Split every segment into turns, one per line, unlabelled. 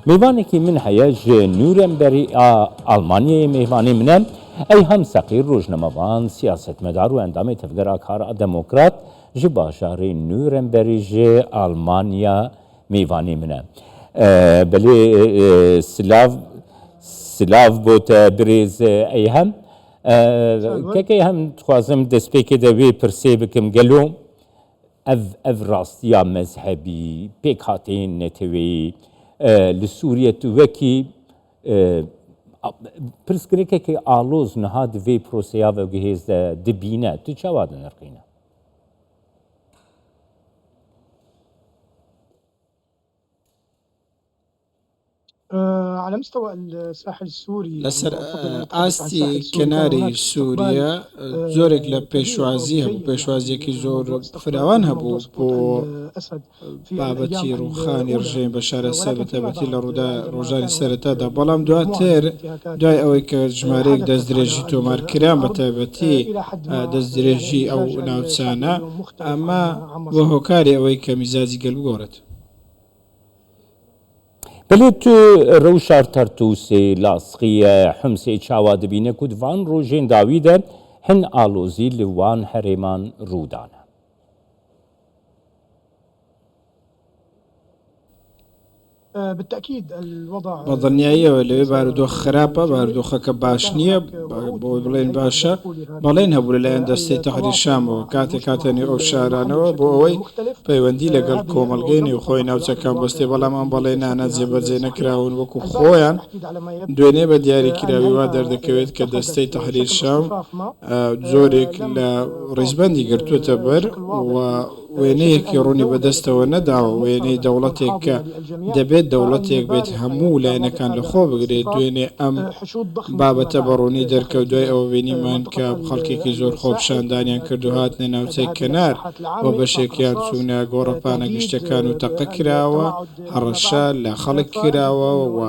میوانێکی من هەیە ji نورنبەری ئەڵمانیایە میوانێ منە ئەی هەم سەقیر ڕۆژنەمەوان سیاسەتمەدار و ئەندامێ تەفگەرا کارا دەمۆکرات ji bajarê نورنبەری ji ئەڵمانیا میوانێ منە بەلێ سلااو بۆتە برێز ئەی هەم کەکەی هەم دخوازم دەستپێکێ دەوێ پرسێ بکەم گەلۆ ئەv ڕاستیە مەزهەبی پێک هاتێن نەتەوەی li Sûriye tu wekî pirsgirêkekê aloz niha di vê proseya vegihêz de dibîne tu çawa dinirxîne
على مستوى الساحل السوري
لەسەر ئاستی کەناری سووریا زۆرێک لە پێشوازی هەبوو پێشوازیەکی زۆر فراوان هەبوو بۆ بابەتی ڕووخانی ڕژێم بە شارە سەر بەتابەتی لە ڕوودا ڕۆژانی سەرەتادا بەڵام دواتر دوای ئەوەی کە ژمارەیەک دەستدرێژی تۆمارکران بەتابەتی دەستدرێژی ئەو ناوچانە ئەمە بۆ هۆکاری ئەوەی کە میزاجی گەل بگۆڕێت
بەلێ تو ڕەوشار تەرتووسێ لاسقیە حمسێ چاوا دەبینە کو دوان ڕۆژێن داویدە هەن ئالۆزی li wan herêman rûdane
بالتأكيد الوضع
بەدڵنیاییەوە لەوێ بارودۆخ خراپە بارودۆخەکە باش نییە بۆی بڵێن باشە بەڵێن هەبوو لەلایەن دەستەی تەحری شامەوە کاتێک کاتێنی ئەو شارانەوە بۆ ئەوەی پەیوەندی لەگەڵ کۆمەلگەی نێوخۆی ناوچەکان بەستێ بەڵام ئەم بەڵێنانە جێبەجێ نەکراون وەکو خۆیان دوێنێ بە دیاریکراوی وا دەردەکەوێت کە دەستەی تەحری شام زۆرێک لە ڕیزبەندی گرتووەتە بەر و وێنەیەکی ڕوونی بەدەستەوە نەداوە وێنەی دەوڵەتێک کە دەبێت دەوڵەتێک بێت هەموو لایەنەکان لە خۆ بگرێت دوێنێ ئەم بابەتە بەڕوونی دەرکەوت دوای ئەوە وێنیمان کە خەڵکێکی زۆر خۆپشاندانیان کرد و هاتنە ناوچەی کەنار و بەشێکیان چوونە گۆڕەپانە گشتەکان و تەقە کراوە هەڕەشە لە خەڵک کراوە و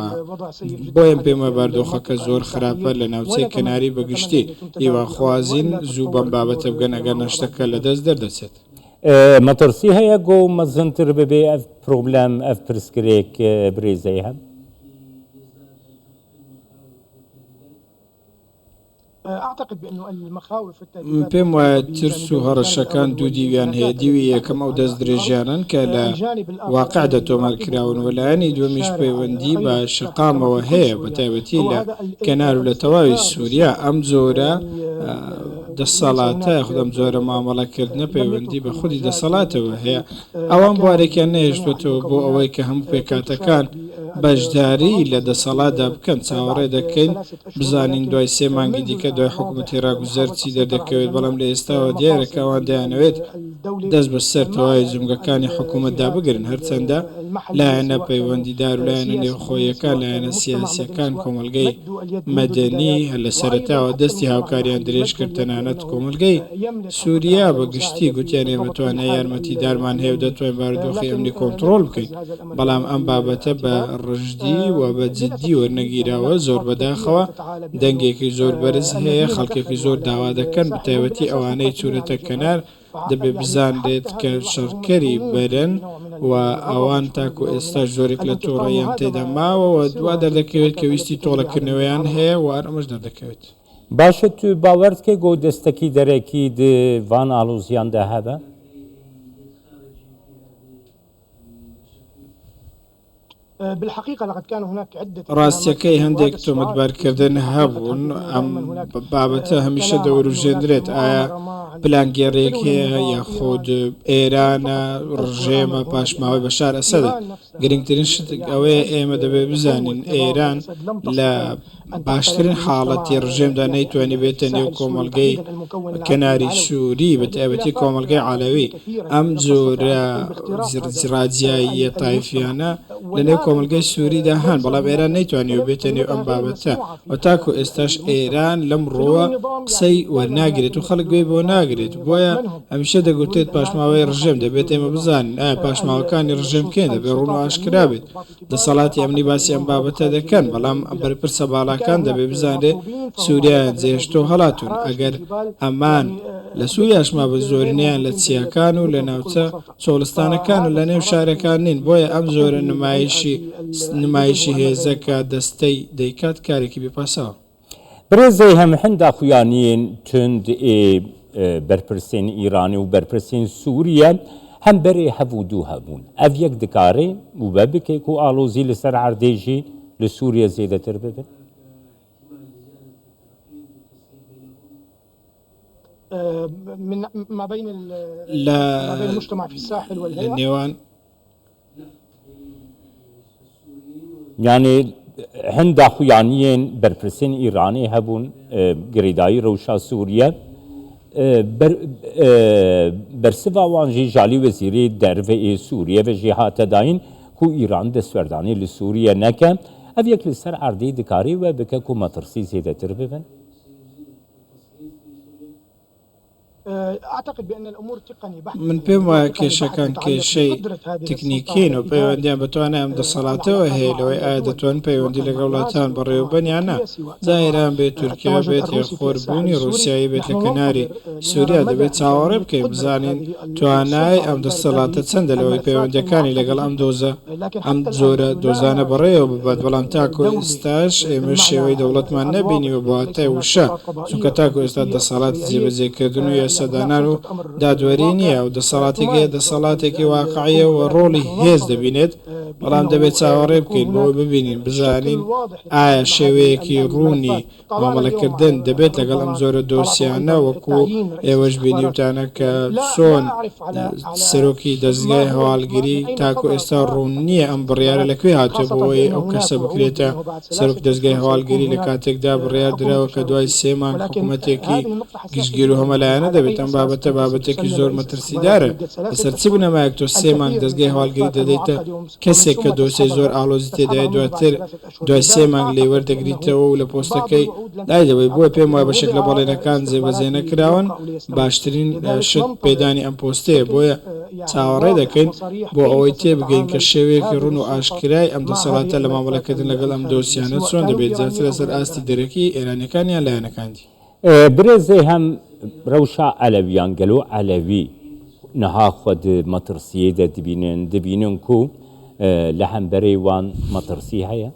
بۆیان پێمە باردۆخەکە زۆر خراپە لە ناوچەی کەناری بەگشتی هیواخوازین زوو بەم بابەتە بگەن ئەگەر نەشتەکە لە دەست دەردەچێت
مەترسی هەیە گۆ مەزنتر ببێ ئەف پرۆبلەم ئەف پرسکرێک برێزەی هەم
پێم وایە ترس و هەڕەشەکان دوو دیویان هەیە دیوی یەکەم ئەو دەست درێژیانن کە لە واقعدا تۆمارکراون وەلایەنی دووەمیش پەیوەندی بە شقامەوە هەیە بەتایبەتی لە کەنار و لە تەواوی سووریا ئەم جۆرە دەسەڵاتە خودم جۆرە مامەڵەکردنە پەیوەندی بە خودی دەسەڵاتەوە هەیە ئەوان بوارێکیان نەهێشتوێتەوە بۆ ئەوەی کە هەموو پێکاتەکان بەشداری لە دەسەڵاتدا بکەن چاوەڕێ دەکەین بزانین دوای سێ مانگی دیکە دوای حکوومەتی ڕاگوزەر چی دەردەکەوێت بەڵام لە ئێستاوە دیارەکە ئەوان دەیانەوێت دەست بەسەر تەواوی جمگەکانی حکوومەتدا بگرن هەرچەندە لایەنە پەیوەندیدار و لایەنە نێوخۆیەکان لایەنە سیاسیەکان کۆمەلگەی مەدەنی لە سەرەتاوە دەستی هاوکاریان درێژ کرد تەنانەت کۆمەلگەی سووریا بەگشتی گوتیان ئێمە توانای یارمەتی دارمان هەیە و دەتوانین بارودۆخی ئەمنی کۆنتڕۆڵ بکەین بەڵام ئەم بابەتە بە ڕژدی و بە جددی وەرنەگیراوە زۆر بەداخەوە دەنگێکی زۆر بەرز هەیە خەڵکێکی زۆر داوا دەکەن بەتایبەتی ئەوانەی چوونەتە کەنار دەبێ بزانرێت کە شەڕکەری بەرن و ئەوان تاکو ئێستا زۆرێک لە تۆڕەیان تێدا ماوەوە دوا دەردەکەوێت کە ویستی تۆڵەکردنەوەیان هەیە و ئەمەش دەردەکەوێت
باشە تو باوەردکە گۆ دەستەکی دەرەکی وان ئالۆزیاندا هەبە
ڕاستیەکەی هەندێک تۆمەتبارکردن هەبوون ئەم بابەتە هەمیشە دەوروژێندرێت ئایا پلانگێڕێک هەیە یاخۆد ئێرانە ڕژێمە پاشماوەی بەشار ئەسەدە گرنگترین شتێک ئەوەیە ئێمە دەبێت بزانین ئێران لە باشترین حاڵەتی ڕژێمدا نەیتوانێت بێتە نێو کۆمەلگەی کەناری سووری بەتایبەتی کۆمەلگەی عەلەوی ئەم جۆرە ڕاجیاییە تایفیانە لە نێو کۆمەلگەی سووریدا هەن بەڵام ئێران نەیتوانێت بێتە نێو ئەم بابەتە و تاکو ئێستاش ئێران لەم ڕۆوە قسەی وەرناگرێت و خەڵک گوێی بۆ ناگرێت بۆیە هەمیشە دەگوتێت پاشماوەی ڕژێم دەبێت ئێمە بزانین ئایا پاشماوەکانی ڕژێم کێن دەبێت ڕوون و ئاشکرا بێت دەسەڵاتی ئەمنی باسی ئەم بابەتە دەکەن بەڵام بەرپرسە باڵاکان دەبێت بزانێت سووریایان جێشتۆ هەڵاتون ئەگەر ئەمان لە سووریاشما بە زۆرینیان لە چیاکان و لە ناوچە چۆڵستانەکان و لە نێو شارەکان نین بۆیە ئەم زۆرە نمایشی نمایشی هێزە کە دەستەی دەیکات کارێکی بێپاسەوە.
برێزەی هەم هەندا خویانین تند بەرپرسین ئیرانی و بەرپرسین سووریە هەم بەرێ هەبوو دوو هەبوون ئەڤ یەک دکارێ و بە بکەیت و ئالۆزی لەسەر عەردێژی لە سووریە زێدەتر ببن.
ما بين المجتمع في الساحل والهيئة
نێوان
یانێ هەندا خویانیên بەرپرسین ئیرانی هەبوون گرێدایی رەوشا سووریە بەرسڤا wan jî jalî wezîrê derveyê Sûriye ve jî hate dayîn ku îran destwerdanî li Sûriye neke ev yek li ser erdê dikarî we bike ku metirsî zêdetir bibin.
من پێم وایە کێشەکان کێشەی تکنیکین و پەیوەندیان بتوانێت ئەم دەسەڵاتەوە هەیە لەوەی ئایا دەتوان پەیوەندی لەگەڵ وڵاتان بەڕێوەبەنیان نا زایران بێت تورکیا بێت یەخۆربوونی ڕووسیایی بێت لە کەناری سووریا دەبێت چاوەڕێ بکەین بزانین توانای ئەم دەسەڵاتە چەندە لەوەی پەیوەندیەکانی لەگەڵ ئەم دۆزە ئەم زۆرە دۆزانە بەڕێوە ببات بەڵام تاکو ئێستاش ئێمە شێوەی دەوڵەتمان نەبینیوە بۆ هاتای وشە چونکە تاکو ئێستا دەسەڵاتی جێبەجێکردن و یاسەدانان و دادوەری نییە و دەسەڵاتێکی دەسەڵاتێکی واقعیە و ڕۆڵی هێز دەبینێت بەڵام دەبێت چاوەڕێ بکەین بۆی ببینین بزانین ئایا شێوەیەکی ڕوونی مامەڵەکردن دەبێت لەگەڵ ئەم زۆرە دۆسیانە وەکو ئێوەش بینیوتانە کە چۆن سەرۆکی دەستگای هەواڵگیری تاکو ئێستا ڕوون نییە ئەم بڕیارە لەکوێ هاتووە بۆی ئەو کەسە بکرێتە سەرۆک دەستگای هەواڵگیری لە کاتێکدا بڕیار درراوە کە دوای 3 مانگ حکوومەتێکی گشتگیر و هەمەلایەنە دەبێت ئەم بابەتە بابەتێکی زۆر مەترسیدارە لەسەر چی بنەمایەک تۆ 3 مانگ دەستگای هەواڵگیری دەدەیتە کەسێک کە دۆسەی زۆر ئاڵۆزی تێدای دواتر دوای 3 مانگ لێ وەردەگریتەوە و لە پۆستەکەی لای دەبێت بۆی پێم وایە بەشێک لە بەڵێنەکان جێبەجێ نەکراون باشترین شت پێدانی ئەم پۆستەیە بۆیە چاوەڕێ دەکەین بۆ ئەوەی تێبگەین کە شێوەیەکی ڕوون و ئاشکرای ئەم دەسەڵاتە لە مامەڵەکردن لەگەڵ ئەم دۆسیانە چۆن دەبێت جارتر لەسەر ئاستی دەرەکی ئێرانیەکانیان لایەنەکاندی.
برێزێ هەم ڕەوشا عەلەویان گەلۆ عەلەوی نەها خود مەترسیە دەبینن کو لە هەمبەرەی وان مەترسی هەیە.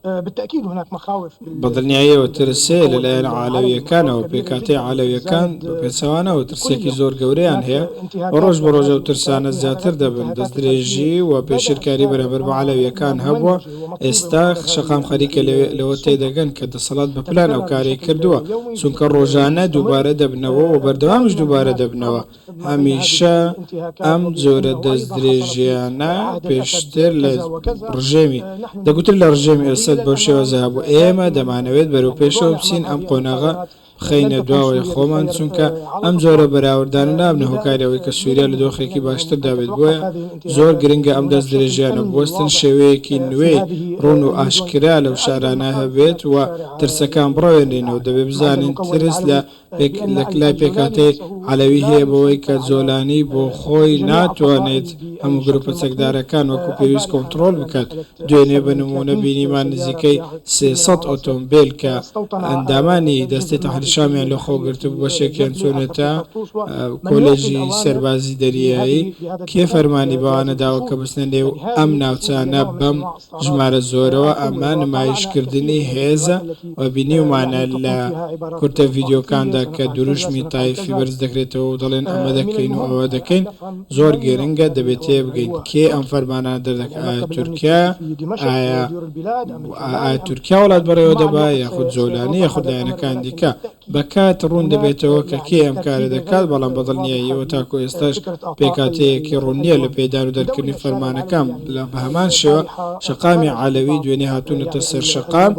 بالتأكيد هناك مخاوف
بەدڵنیاییەوە ترسێ لەلایەن عەلەویەکانەوە پێکاتەی عەلەویەکان پێچەوانەوە ترسێکی زۆر گەورەیان هەیە ڕۆژ بە ڕۆژە و ترسانە زیاتر دەبن دەستدرێژی و پێشرکاری بەرەبەر بە عەلەویەکان هەبووە ئێستا شەقام خەریکە لەوە تێدەگەن کە دەسەڵات بە پلان ئەو کارێک کردووە چونکە ڕۆژانە دووبارە دەبنەوە و بەردەوامش دووبارە دەبنەوە هەمیشە ئەم جۆرە دەستدرێژیانە پێشتر لە ڕژێمی دەگوتر لە ڕژێمی ئێستا بەو شێوەزە هەبوو ئێمە دەمانەوێت بەرەو پێشەوە بچین ئەم قۆناغە بخەینە دواوەی خۆمان چونکە ئەم جۆرە بەراوردانە نابنە هۆکارەوەی کە سووریا لە دۆخێکی باشتر دابێت بۆیە زۆر گرنگە ئەم دەست درێژیانە بوەستن شێوەیەکی نوێ ڕوون و ئاشکرا لەو شارانە هەبێت و ترسەکان بڕۆێنێنەوە دەبێت بزانین ترس لە لای پێکاتەی عەلەوی هەیە بەوەی کە جۆلانی بۆ خۆی ناتوانێت هەموو گروپە چەکدارەکان وەکو پێویست کۆنتڕۆل بکات دوێنێ بە نمونە بینیمان نزیکەی 300 ئۆتۆمبیل کە ئەندامانی دەستی تەحریشامیان لە خۆگرتو بەشێکیان چۆنێتە کۆلێژی سەربازی دەریایی کێ فەرمانی بەوانە داوە کە بستنە نێو ئەم ناوچانە بەم ژمارە زۆرەوە ئەمە نمایشکردنی هێزە و بینیومانە لە کورتە ڤیددیۆکاندا کە دروشمی تایفی بەرز دەکرێتەوە و دەڵێن ئەمە دەکەین و ئەوە دەکەین زۆر گرنگە دەبێت تێ بگەین کێ ئەم فەرمانانە دەردەکە ئایا تورکیا ئایا تورکیا وڵات بەڕێوە دەبا یاخود جۆلانی یاخود لایەنەکان دیکە بەکات ڕوون دەبێتەوە کە کێ ئەم کارە دەکات بەڵام بەدڵنیاییەوە تاکو ئێستاش پێکاتەیەکی ڕوونیە لە پێدان و دەرکردنی فەرمانەکان لە بە هەمان شێوە شەقامی عەلەوی دوێنێ هاتوونەتە سەر شەقام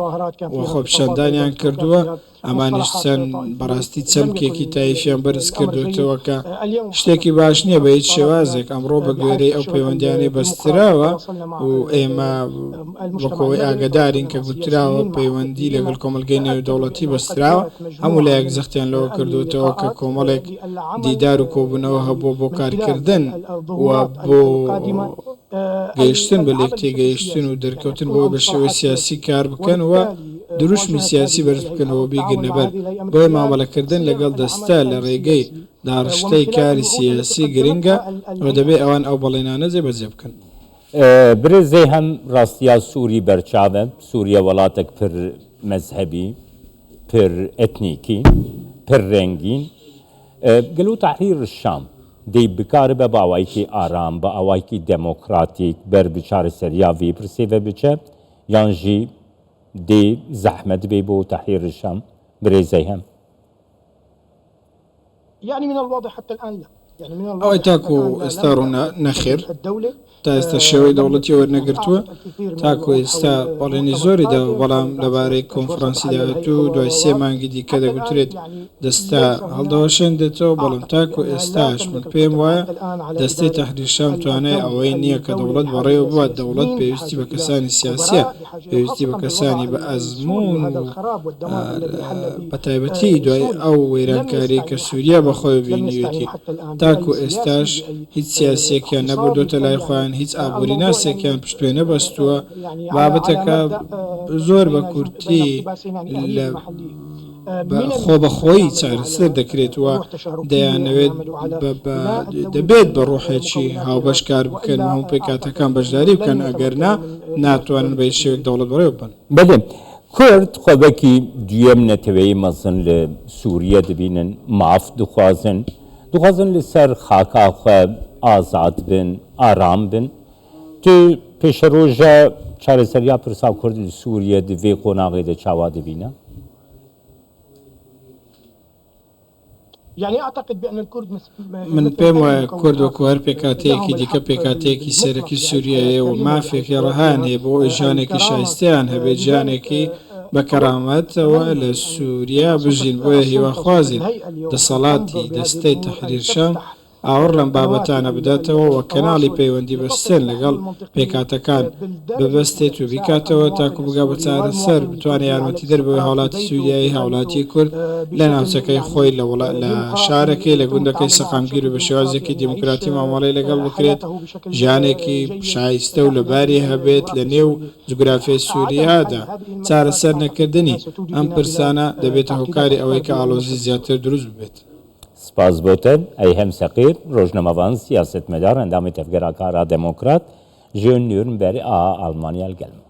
و خۆپیشاندانیان کردووە ئەمانیش چەند بەڕاستی چەمکێکی تایفیان بەرز کردوێتەوە کە شتێکی باش نییە بە هیچ شێوازێک ئەمڕۆ بە گوێرەی ئەو پەیوەندیانەی بەستراوە و ئێمە وەکەوەی ئاگدارین کە گوتراوە پەیوەندی لەگەڵ کۆمەلگەی نێودەوڵەتی بەستراوە هەموو لایەک زەختیان لەوە کردوێتەوە کە کۆمەڵێک دیدار و کۆبوونەوە هەبووە بۆ کارکردن و بۆ گەیشتن بە لێک تێگەیشتن و دەرکەوتن بۆ بە شێوەی سیاسی کار بکەن و دروشمی سیاسی بەرز بکەنەوە بیگرنەبەر بۆی مامەڵەکردن لەگەڵ دەستە لە ڕێگەی داڕشتەی کاری سیاسی گرنگە و دەبێت ئەوان ئەو بەڵێنانە جێبەجێ بکەن.
برزێ هەم ڕاستیا سووری بەرچاوە سووریا وڵاتێک پر مەذهبی پر ئەتنیکی پر ڕێنگین گەلو تحریر الشام دەی بکارە بە باوایکی ئارام بە ئاوایکی دەمۆکراتیک بەر بچارە سەریاوی پرسێڤە بچە یانژی دێ زەحمەت بێ بۆ تحریر الشام برێزەی هەم
يعني من الواضح حتى الآن لا يعني من
ئەوەی
الواضح
تاکو ئێستا ڕوو نەخێر تا ئێستا شێوەی دەوڵەتی وەرنەگرتووە تاکو ئێستا بەڵێنی زۆری دا بەڵام لەبارەی کۆنفرانسی داهاتوو دوای 3 مانگی دیکە دەگوترێت دەستا هەڵدەوەشێن دێتەوە بەڵام تاکو ئێستاش من پێم وایە دەستەی تەحریر شام توانای ئەوەی نییە کە دەوڵەت بەڕێوە بوات دەوڵەت پێویستی بە کەسانی سیاسیە پێویستی بە کەسانی بە ئەزمون و بەتایبەتی دوای ئەو وەیرانکاری کە سووریا بەخۆی بینیوێتی تاکو ئێستاش هیچ سیاسیەکیان نەبوردۆتە لای خۆیان هیچ ئابووری ناسێکیان پشتێ نەبەستووە بابەتەکە زۆر بە کورتی لە خۆ بەخۆی چارەسەر دەکرێتەوە دەیانەوێت دەبێت بە ڕۆحێکی هاوبەشکار بکەن و هەموو پێکاتەکان بەشداری بکەن ئەگەرنا ناتوانن بە شێوێک دەوڵەت بەڕێوە بن.
بەڵێ کورد خۆبەکی دوێم نەتەوەی مەزن لە سووریا دەبینن ماف دخوازن لەسەر خاکاخوا ئازاد بن ئارام بن تو پێشە ڕۆژە چارەسەریا پرسا کورد لە سووریا دەوێ قۆناغێدە چاوا دەبینە
يعني اعتقد بان الكرد
من پێم وایە کورد وەکو هەر پێکاتەیەکی دیکە پێکاتەیەکی سەرەکی سووریایە و مافێکی ڕەهان هەیە بۆ ئەوی ژانێکی شایستەیان هەبێت ژانێکی بە کەرامەتەوە لە سووریا بژین بۆیە هیواخوازین دەسەڵاتی دەستەی تەحریر شام ئاوەڕ لەم بابەتانە بداتەوە و کەناڵی پەیوەندی بەستن لەگەڵ پێکاتەکان ببەستێت و بیکاتەوە تاکو بگا بە چارەسەر بتوانێت یارمەتی دەربەوەی هاوڵاتی سووریایی هاوڵاتی کورد لە ناوچەکەی خۆی لە شارەکەی لە گوندەکەی سەقامگیر و بە شێوازێکی دیموکراتی مامەڵەی لەگەڵ بکرێت ژیانێکی شایستە و لەباری هەبێت لە نێو جوگرافیای سووریادا چارەسەر نەکردنی ئەم پرسانە دەبێتە هۆکاری ئەوەی کە ئاڵۆزی زیاتر دروست بێت.
سپاس بۆتن ئەی هەم سەقیر ڕۆژنەمەوان سیاسەتمەدار ئەندامی تەفگەراکارا دەمۆکرات ژێن نورنبەری ئا ئەڵمانیا گەلم